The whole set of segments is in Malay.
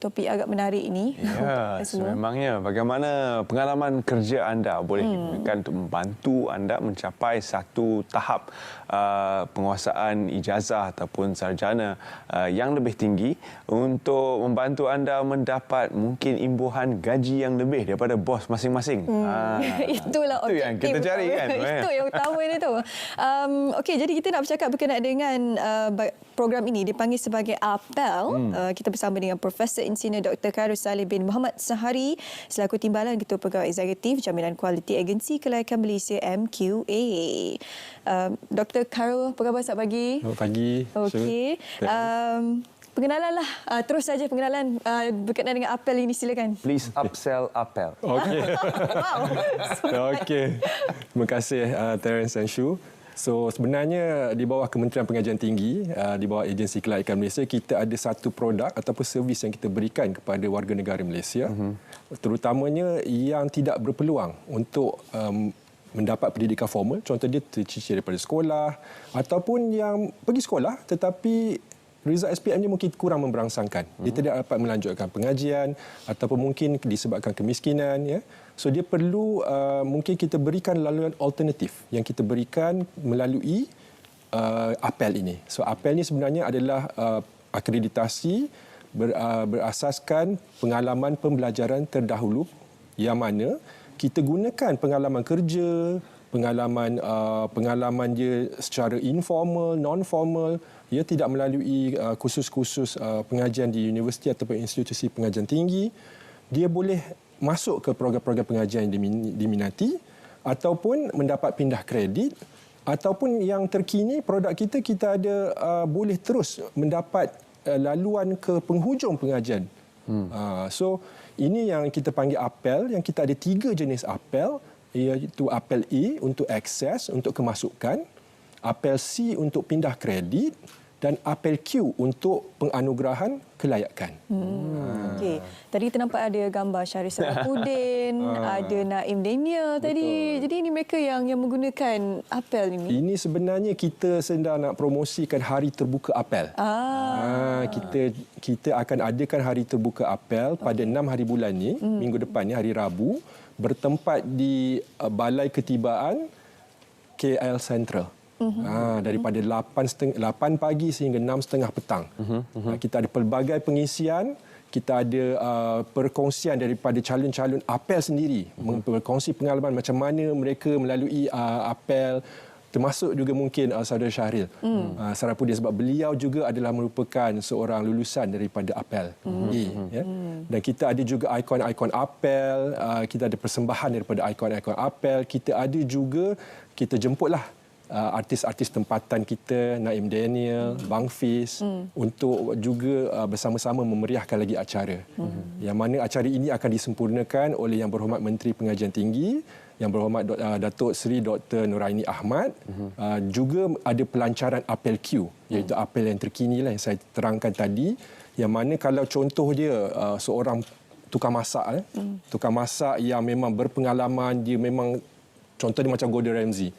topik agak menarik ini. Ya, sememangnya bagaimana pengalaman kerja anda boleh digunakan untuk membantu anda mencapai satu tahap penguasaan ijazah ataupun sarjana yang lebih tinggi untuk membantu anda mendapat mungkin imbuhan gaji yang lebih daripada bos masing-masing. Itulah itu yang kita cari kan. Itu yang utama ni tu. Okey, jadi kita nak bercakap berkenaan dengan program ini dipanggil sebagai APEL. Kita bersama dengan Profesor Insinyur Dr. Khairul Saleh bin Muhammad Sahari selaku Timbalan Ketua Pegawai Eksekutif Jaminan Kualiti Agensi Kelayakan Malaysia MQA. Dr. Khairul, apa khabar selamat pagi? Selamat pagi. Okey. Pengenalanlah, terus saja pengenalan berkenaan dengan APEL ini, silakan. Please upsell APEL. Okey. Wow. Okey. Terima kasih Terence dan Shu. So sebenarnya di bawah Kementerian Pengajian Tinggi, di bawah Agensi Kelayakan Malaysia, kita ada satu produk ataupun servis yang kita berikan kepada warga negara Malaysia, terutamanya yang tidak berpeluang untuk mendapat pendidikan formal, contoh dia tercicir daripada sekolah ataupun yang pergi sekolah tetapi result SPM-nya mungkin kurang memberangsangkan. Dia tidak dapat melanjutkan pengajian ataupun mungkin disebabkan kemiskinan, ya. So dia perlu mungkin kita berikan laluan alternatif yang kita berikan melalui APEL ini. So APEL ini sebenarnya adalah akreditasi berasaskan pengalaman pembelajaran terdahulu yang mana kita gunakan pengalaman kerja, pengalaman dia secara informal, non-formal, ia tidak melalui kursus-kursus pengajian di universiti ataupun institusi pengajian tinggi. Dia boleh masuk ke program-program pengajian yang diminati ataupun mendapat pindah kredit ataupun yang terkini produk kita ada boleh terus mendapat laluan ke penghujung pengajian. So ini yang kita panggil APEL, yang kita ada 3 jenis APEL, iaitu APEL A untuk akses, untuk kemasukan, APEL C untuk pindah kredit dan APEL Q untuk penganugerahan kelayakan. Okey. Tadi kita nampak ada gambar Syahrir Salahuddin, ada Naim Daniel tadi. Jadi ini mereka yang menggunakan APEL ini. Ini sebenarnya kita sedang nak promosikan Hari Terbuka APEL. Kita akan adakan Hari Terbuka APEL pada 6 hari bulan ni, minggu depan ni, hari Rabu, bertempat di Balai Ketibaan KL Central. Daripada 8 pagi sehingga 6.30 petang. Kita ada pelbagai pengisian, kita ada perkongsian daripada calon-calon APEL sendiri, berkongsi pengalaman macam mana mereka melalui APEL, termasuk juga mungkin saudara Syahril Salahuddin, sebab beliau juga adalah merupakan seorang lulusan daripada APEL. Ya? Dan kita ada juga ikon-ikon APEL, kita ada persembahan daripada ikon-ikon APEL, kita ada juga, kita jemputlah artis-artis tempatan kita, Naim Daniel, Bang Fiz, untuk juga bersama-sama memeriahkan lagi acara. Yang mana acara ini akan disempurnakan oleh Yang Berhormat Menteri Pengajian Tinggi, Yang Berhormat Datuk Seri Dr. Nuraini Ahmad. Juga ada pelancaran APEL Q, iaitu APEL yang terkini lah yang saya terangkan tadi, yang mana kalau contoh dia seorang tukang masak, tukang masak yang memang berpengalaman, dia memang contoh dia macam Gordon Ramsay.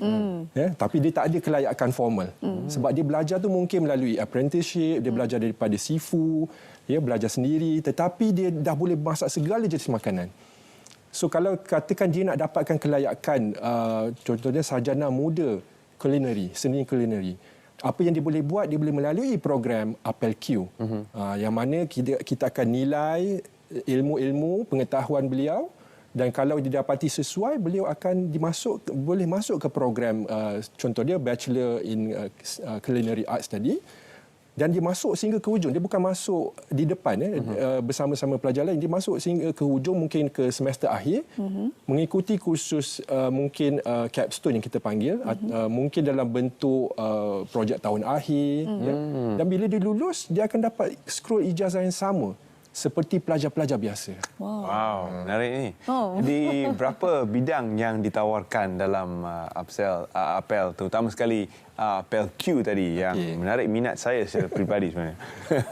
Tapi dia tak ada kelayakan formal. Sebab dia belajar tu mungkin melalui apprenticeship, dia belajar daripada sifu, dia belajar sendiri, tetapi dia dah boleh masak segala jenis makanan. So kalau katakan dia nak dapatkan kelayakan, contohnya sarjana muda culinary, seni culinary, apa yang dia boleh buat, dia boleh melalui program APEL Q. Yang mana kita akan nilai ilmu-ilmu, pengetahuan beliau, dan kalau didapati sesuai, beliau akan boleh masuk ke program, contoh dia Bachelor in Culinary Arts tadi, dan dia masuk sehingga ke hujung. Dia bukan masuk di depan bersama-sama pelajar lain, dia masuk sehingga ke hujung, mungkin ke semester akhir, mengikuti kursus mungkin capstone yang kita panggil, mungkin dalam bentuk projek tahun akhir. Dan bila dia lulus, dia akan dapat scroll ijazah yang sama seperti pelajar-pelajar biasa. Wow, menarik ni. Jadi berapa bidang yang ditawarkan dalam APEL, terutama sekali apel Q tadi yang menarik minat saya secara peribadi sebenarnya.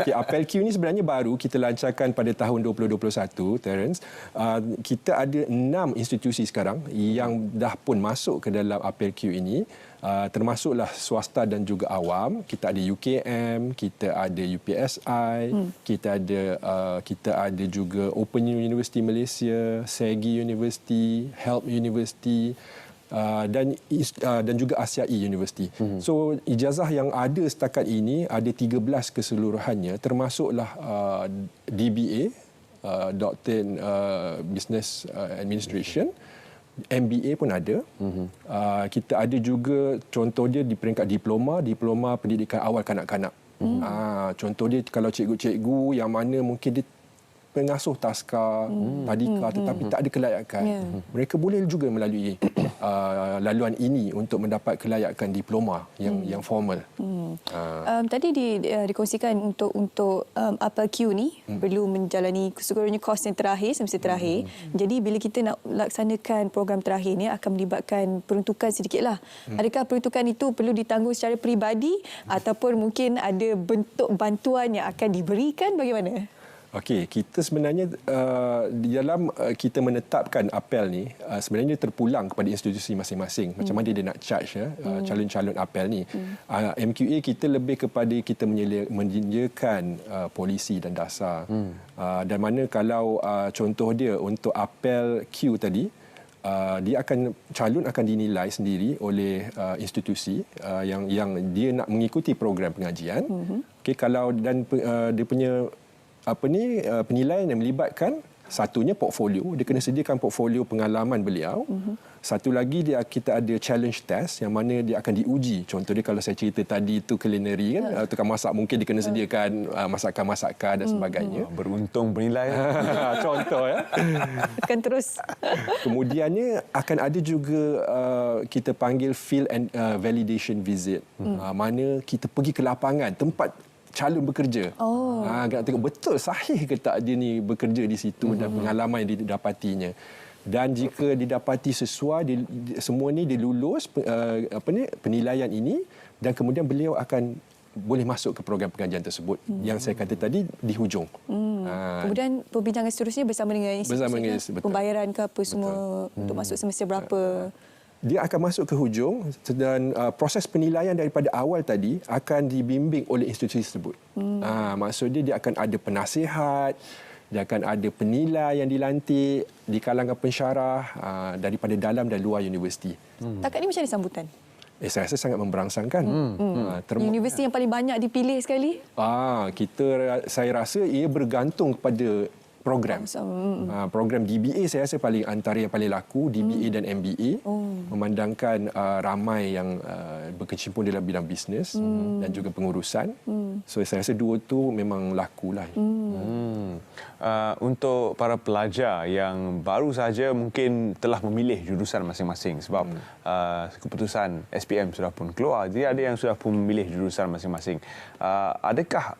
Okay, apel Q ni sebenarnya baru kita lancarkan pada tahun 2021, Terence. Kita ada 6 institusi sekarang yang dah pun masuk ke dalam apel Q ini. Termasuklah swasta dan juga awam. Kita ada UKM, kita ada UPSI, kita ada juga Open University Malaysia, SEGI University, HELP University, dan juga ASIAI University. So ijazah yang ada setakat ini ada 13 keseluruhannya, termasuklah DBA, Doctor in Business Administration, MBA pun ada. Kita ada juga contoh dia di peringkat diploma pendidikan awal kanak-kanak. Contoh dia kalau cikgu-cikgu yang mana mungkin dia pengasuh taska, tadika tetapi tak ada kelayakan. Mereka boleh juga melalui laluan ini untuk mendapat kelayakan diploma yang formal. Tadi dikongsikan untuk apel Q ni perlu menjalani sekurang-kurangnya kos yang terakhir, semester terakhir. Jadi bila kita nak laksanakan program terakhir ni akan melibatkan peruntukan sedikitlah. Adakah peruntukan itu perlu ditanggung secara peribadi ataupun mungkin ada bentuk bantuan yang akan diberikan, bagaimana? Okey, kita sebenarnya di dalam kita menetapkan apel ni sebenarnya terpulang kepada institusi masing-masing. Macam mana dia nak charge calon-calon apel ni. MQA kita lebih kepada kita menyediakan polisi dan dasar. Dan mana kalau contoh dia untuk apel Q tadi, calon akan dinilai sendiri oleh institusi yang dia nak mengikuti program pengajian. Okey, kalau dan dia punya penilaian yang melibatkan satunya portfolio, dia kena sediakan portfolio pengalaman beliau. Satu lagi kita ada challenge test yang mana dia akan diuji. Contoh dia kalau saya cerita tadi itu culinary kan, tukang masak mungkin dia kena sediakan masakan-masakan dan sebagainya. Beruntung bernilai. Contoh ya. Akan terus. Kemudiannya akan ada juga kita panggil field and validation visit. Mana kita pergi ke lapangan tempat calon bekerja. Nak tengok betul sahih ke tak dia ni bekerja di situ dan pengalaman yang didapatinya. Dan jika didapati sesuai, semua ni dilulus penilaian ini dan kemudian beliau akan boleh masuk ke program pengajian tersebut yang saya kata tadi di hujung. Kemudian perbincangan seterusnya bersama dengan institusi, pembayaran ke apa semua untuk masuk semester berapa. Dia akan masuk ke hujung dan proses penilaian daripada awal tadi akan dibimbing oleh institusi tersebut. Maksudnya dia akan ada penasihat, dia akan ada penilai yang dilantik di kalangan pensyarah daripada dalam dan luar universiti. Takat ni macam mana sambutan? Saya rasa sangat memberangsangkan. Universiti yang paling banyak dipilih sekali? Saya rasa ia bergantung kepada program. Program DBA saya rasa antara yang paling laku, DBA dan MBA. Memandangkan ramai yang berkecimpung dalam bidang bisnes dan juga pengurusan. So saya rasa dua tu memang lakulah. Untuk para pelajar yang baru saja mungkin telah memilih jurusan masing-masing sebab keputusan SPM sudah pun keluar, jadi ada yang sudah pun memilih jurusan masing-masing. Adakah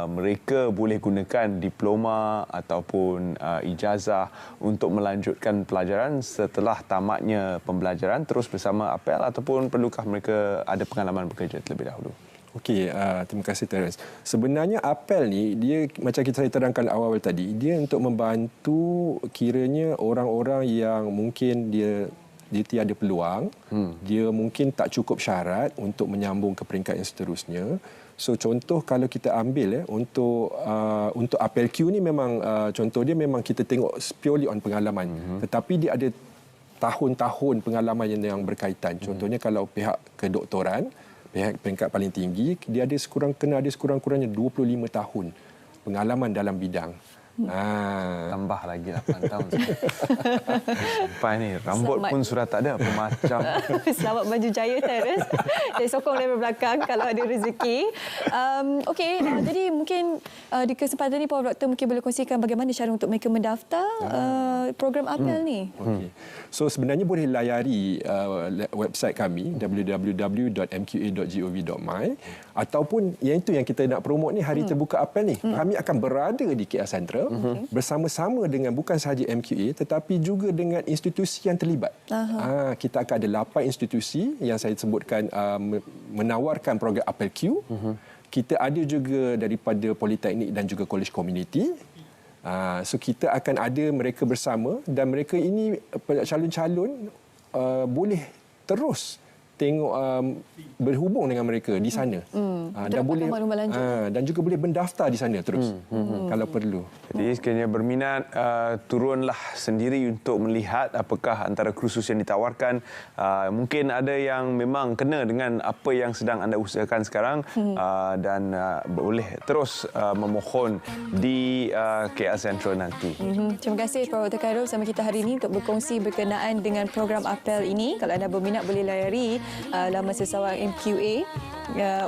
mereka boleh gunakan diploma ataupun ijazah untuk melanjutkan pelajaran setelah tamatnya pembelajaran terus bersama apel ataupun perlukah mereka ada pengalaman bekerja terlebih dahulu? Okey, terima kasih Terence. Sebenarnya apel ni dia macam saya terangkan awal tadi, dia untuk membantu kiranya orang-orang yang mungkin dia tiada peluang, dia mungkin tak cukup syarat untuk menyambung ke peringkat yang seterusnya. So contoh kalau kita ambil untuk apel Q ni memang contoh dia memang kita tengok purely on pengalaman. Tetapi dia ada tahun-tahun pengalaman yang berkaitan. Contohnya kalau pihak kedoktoran, pihak peringkat paling tinggi, dia ada sekurang-kurangnya 25 tahun pengalaman dalam bidang. Tambah lagi 8 tahun. Sampai ni rambut pun sudah tak ada apa macam. Selamat maju jaya Terence. Saya sokong dari belakang kalau ada rezeki. Okey, jadi mungkin di kesempatan ni Prof. Dr. mungkin boleh kongsikan bagaimana cara untuk mereka mendaftar program apel ni. Okay. So sebenarnya boleh layari website kami www.mqa.gov.my ataupun yang itu yang kita nak promote ni hari terbuka apel ni. Kami akan berada di KL Central Apple bersama-sama dengan bukan sahaja MQA tetapi juga dengan institusi yang terlibat. Kita akan ada 8 institusi yang saya sebutkan menawarkan program Apple Q. Kita ada juga daripada Politeknik dan juga College Community. So kita akan ada mereka bersama dan mereka ini calon-calon boleh terus tengok berhubung dengan mereka di sana dan boleh dan juga boleh mendaftar di sana terus kalau perlu. Jadi sekiranya berminat turunlah sendiri untuk melihat apakah antara kursus yang ditawarkan. Mungkin ada yang memang kena dengan apa yang sedang anda usahakan sekarang dan boleh terus memohon di KL Sentral nanti. Terima kasih Prof. Dr. Khairul bersama kita hari ini untuk berkongsi berkenaan dengan program Apel ini. Kalau anda berminat boleh layari laman sesawang MQA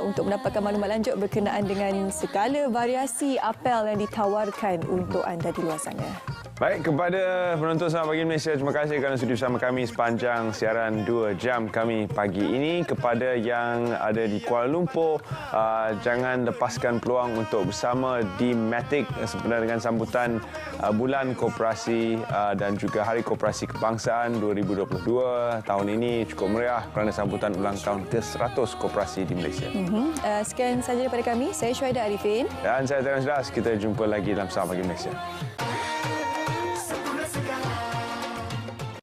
untuk mendapatkan maklumat lanjut berkenaan dengan segala variasi apel yang ditawarkan untuk anda di luar sana. Baik, kepada penonton Selamat Pagi Malaysia, terima kasih kerana sudi bersama kami sepanjang siaran 2 jam kami pagi ini. Kepada yang ada di Kuala Lumpur, jangan lepaskan peluang untuk bersama di Matic sebenarnya dengan sambutan Bulan Koperasi dan juga Hari Koperasi Kebangsaan 2022. Tahun ini cukup meriah kerana sambutan ulang tahun ke-100 koperasi di Malaysia. Sekian sahaja daripada kami. Saya Syuhaidah Arifin. Dan saya Terence Das. Kita jumpa lagi dalam Selamat Pagi Malaysia.